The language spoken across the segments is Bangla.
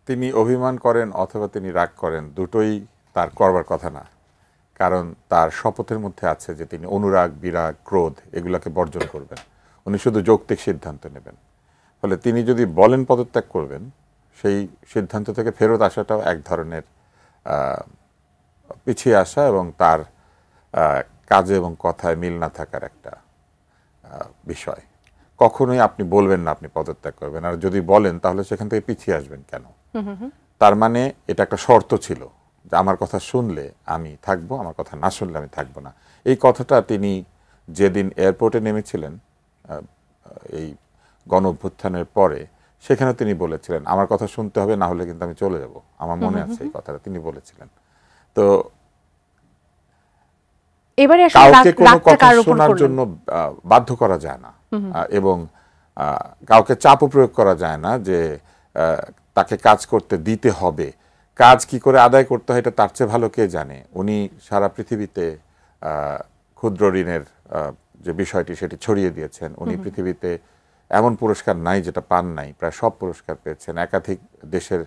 তিনি অভিমান করেন অথবা তিনি রাগ করেন, দুটোই তার করবার কথা না। কারণ তার শপথের মধ্যে আছে যে তিনি অনুরাগ, বিরাগ, ক্রোধ এগুলাকে বর্জন করবেন। উনি শুধু যৌক্তিক সিদ্ধান্ত নেবেন। ফলে তিনি যদি বলেন পদত্যাগ করবেন, সেই সিদ্ধান্ত থেকে ফেরত আসাটাও এক ধরনের পিছিয়ে আসা এবং তার কাজে এবং কথায় মিল না থাকার একটা বিষয়। কখনোই আপনি বলবেন না আপনি পদত্যাগ করবেন, আর যদি বলেন তাহলে সেখান থেকে পিছিয়ে আসবেন কেন? তার মানে এটা একটা শর্ত ছিল যে আমার কথা শুনলে আমি থাকবো, আমার কথা না শুনলে আমি থাকবো না। এই কথাটা তিনি যেদিন এয়ারপোর্টে নেমেছিলেন এই গণ অভ্যুত্থানের পরে, সেখানে তিনি বলেছিলেন আমার কথা শুনতে হবে, না হলে কিন্তু আমি চলে যাব। আমার মনে আছে এই কথাটা তিনি বলেছিলেন। তো কাউকে কোনো কথা শোনার জন্য বাধ্য করা যায় না, এবং কাউকে চাপও প্রয়োগ করা যায় না যে তাকে কাজ করতে দিতে হবে। কাজ কি করে আদায় করতে হয় এটা তার চেয়ে ভালো কে জানে। উনি সারা পৃথিবীতে ক্ষুদ্র ঋণের যে বিষয়টি সেটি ছড়িয়ে দিয়েছেন। উনি পৃথিবীতে এমন পুরস্কার নাই যেটা পান নাই, প্রায় সব পুরস্কার পেয়েছেন। একাধিক দেশের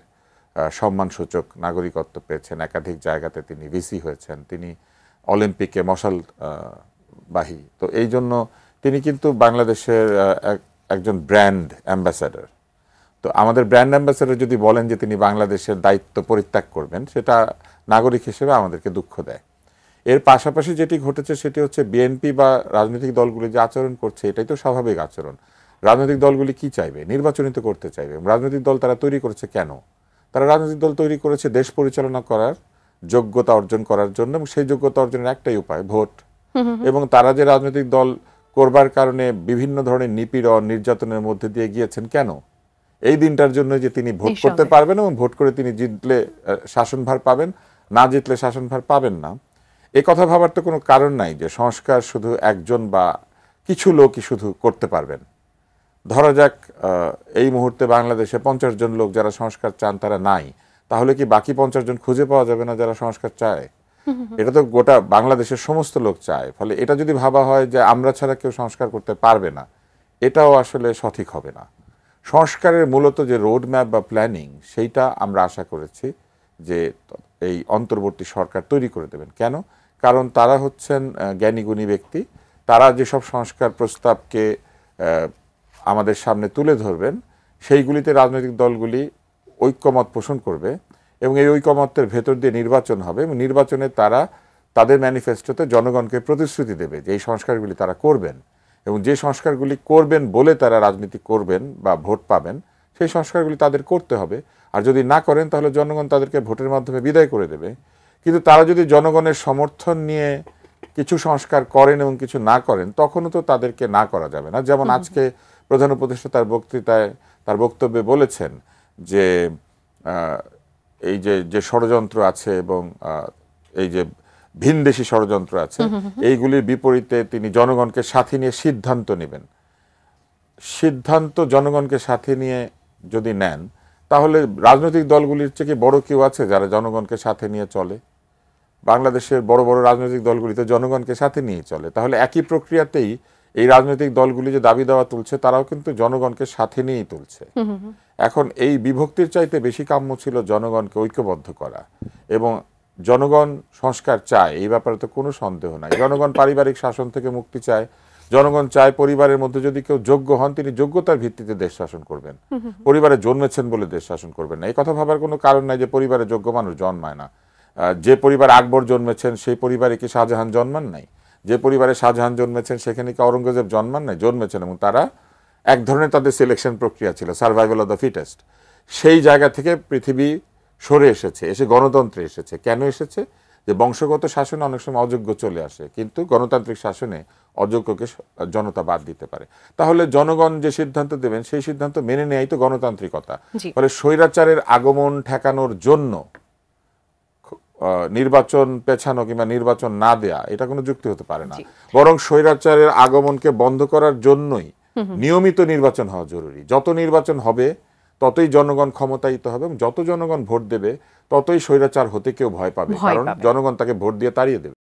সম্মানসূচক নাগরিকত্ব পেয়েছেন, একাধিক জায়গাতে তিনি ভিসি হয়েছেন, তিনি অলিম্পিকে মশাল বাহী। তো এই জন্য তিনি কিন্তু বাংলাদেশের একজন ব্র্যান্ড অ্যাম্বাসাডার। তো আমাদের ব্র্যান্ড অ্যাম্বাসাডার যদি বলেন যে তিনি বাংলাদেশের দায়িত্ব পরিত্যাগ করবেন, সেটা নাগরিক হিসেবে আমাদেরকে দুঃখ দেয়। এর পাশাপাশি যেটি ঘটেছে সেটি হচ্ছে বিএনপি বা রাজনৈতিক দলগুলি যে আচরণ করছে এটাই তো স্বাভাবিক আচরণ। রাজনৈতিক দলগুলি কি চাইবে? নির্বাচনিত করতে চাইবে। রাজনৈতিক দল তারা তৈরি করেছে কেন? তারা রাজনৈতিক দল তৈরি করেছে দেশ পরিচালনা করার যোগ্যতা অর্জন করার জন্য, এবং সেই যোগ্যতা অর্জনের একটাই উপায় ভোট। এবং তারা যে রাজনৈতিক দল করবার কারণে বিভিন্ন ধরনের নিপীড়ন, নির্যাতনের মধ্যে দিয়ে গিয়েছেন কেন? এই দিনটার জন্য যে তিনি ভোট করতে পারবেন এবং ভোট করে তিনি জিতলে শাসনভার পাবেন, না জিতলে শাসনভার পাবেন না। এ কথা ভাবার তো কোনো কারণ নাই যে সংস্কার শুধু একজন বা কিছু লোকই শুধু করতে পারবেন। ধরা যাক এই মুহূর্তে বাংলাদেশে 50 জন লোক যারা সংস্কার চান তারা নাই, তাহলে কি বাকি 50 জন খুঁজে পাওয়া যাবে না যারা সংস্কার চায়? এটা তো গোটা বাংলাদেশের সমস্ত লোক চায়। ফলে এটা যদি ভাবা হয় যে আমরা ছাড়া কেউ সংস্কার করতে পারবে না, এটাও আসলে সঠিক হবে না। সংস্কারের মূলত যে রোড ম্যাপ বা প্ল্যানিং, সেইটা আমরা আশা করেছি যে এই অন্তর্বর্তী সরকার তৈরি করে দেবেন। কেন? কারণ তারা হচ্ছেন জ্ঞানীগুণী ব্যক্তি। তারা যেসব সংস্কার প্রস্তাবকে আমাদের সামনে তুলে ধরবেন, সেইগুলিতে রাজনৈতিক দলগুলি ঐক্যমত পোষণ করবে, এবং এই ঐক্যমতের ভেতর দিয়ে নির্বাচন হবে, এবং নির্বাচনে তারা তাদের ম্যানিফেস্টোতে জনগণকে প্রতিশ্রুতি দেবে যে এই সংস্কারগুলি তারা করবেন, এবং যে সংস্কারগুলি করবেন বলে তারা রাজনীতি করবেন বা ভোট পাবেন, সেই সংস্কারগুলি তাদের করতে হবে। আর যদি না করেন তাহলে জনগণ তাদেরকে ভোটের মাধ্যমে বিদায় করে দেবে। কিন্তু তারা যদি জনগণের সমর্থন নিয়ে কিছু সংস্কার করেন এবং কিছু না করেন, তখনও তো তাদেরকে না করা যাবে না। যেমন আজকে প্রধান উপদেষ্টা তার বক্তৃতায়, তার বক্তব্যে বলেছেন যে এই যে ষড়যন্ত্র আছে এবং এই যে ভিনদেশি ষড়যন্ত্র আছে, এইগুলির বিপরীতে তিনি জনগণকে সাথে নিয়ে সিদ্ধান্ত নেবেন। সিদ্ধান্ত জনগণকে সাথে নিয়ে যদি নেন, তাহলে রাজনৈতিক দলগুলির থেকে বড় কেউ আছে যারা জনগণকে সাথে নিয়ে চলে? বাংলাদেশের বড় বড় রাজনৈতিক দলগুলিতে জনগণকে সাথে নিয়ে চলে। তাহলে একই প্রক্রিয়াতেই এই রাজনৈতিক দলগুলি যে দাবি দাওয়া তুলছে, তারাও কিন্তু জনগণকে সাথে নিয়েই তুলছে। এখন এই বিভক্তির চাইতে বেশি কাম্য ছিল জনগণকে ঐক্যবদ্ধ করা, এবং জনগণ সংস্কার চায়, এই ব্যাপারে তো কোনো সন্দেহ নাই। জনগণ পারিবারিক শাসন থেকে মুক্তি চায়। জনগণ চায় পরিবারের মধ্যে যদি কেউ যোগ্য হন, তিনি যোগ্যতার ভিত্তিতে দেশ শাসন করবেন, পরিবারে জন্মেছেন বলে দেশ শাসন করবেন না। এই কথা ভাবার কোনো কারণ নাই যে পরিবারে যোগ্য মানুষ জন্মায় না। যে পরিবার আকবর জন্মেছেন সেই পরিবারে কি শাহজাহান জন্মান নাই? যে পরিবারে শাহজাহান জন্মেছেন সেখানে কি আওরঙ্গজেব জন্মান নাই? জন্মেছেন, এবং তারা এক ধরনের তাদের সিলেকশন প্রক্রিয়া ছিল, সার্ভাইভাল অফ দ্য ফিটেস্ট। সেই জায়গা থেকে পৃথিবী সরে এসেছে, এসে গণতন্ত্রে এসেছে। কেন এসেছে? যে বংশগত শাসনে অনেক সময় অযোগ্য চলে আসে, কিন্তু গণতান্ত্রিক শাসনে অযোগ্যকে জনতা বাদ দিতে পারে। তাহলে জনগণ যে সিদ্ধান্ত দেবেন সেই সিদ্ধান্ত মেনে নেয়াই তো গণতান্ত্রিকতা। ফলে স্বৈরাচারের আগমন ঠেকানোর জন্য নির্বাচন পেছানো কিংবা নির্বাচন না দেয়া, এটা কোনো যুক্তি হতে পারে না। বরং স্বৈরাচারের আগমনকে বন্ধ করার জন্যই নিয়মিত নির্বাচন হওয়া জরুরি। যত নির্বাচন হবে ততই জনগণ ক্ষমতায়িত হবে, এবং যত জনগণ ভোট দেবে ততই স্বৈরাচার হতে কেউ ভয় পাবে, কারণ জনগণ তাকে ভোট দিয়ে তাড়িয়ে দেবে।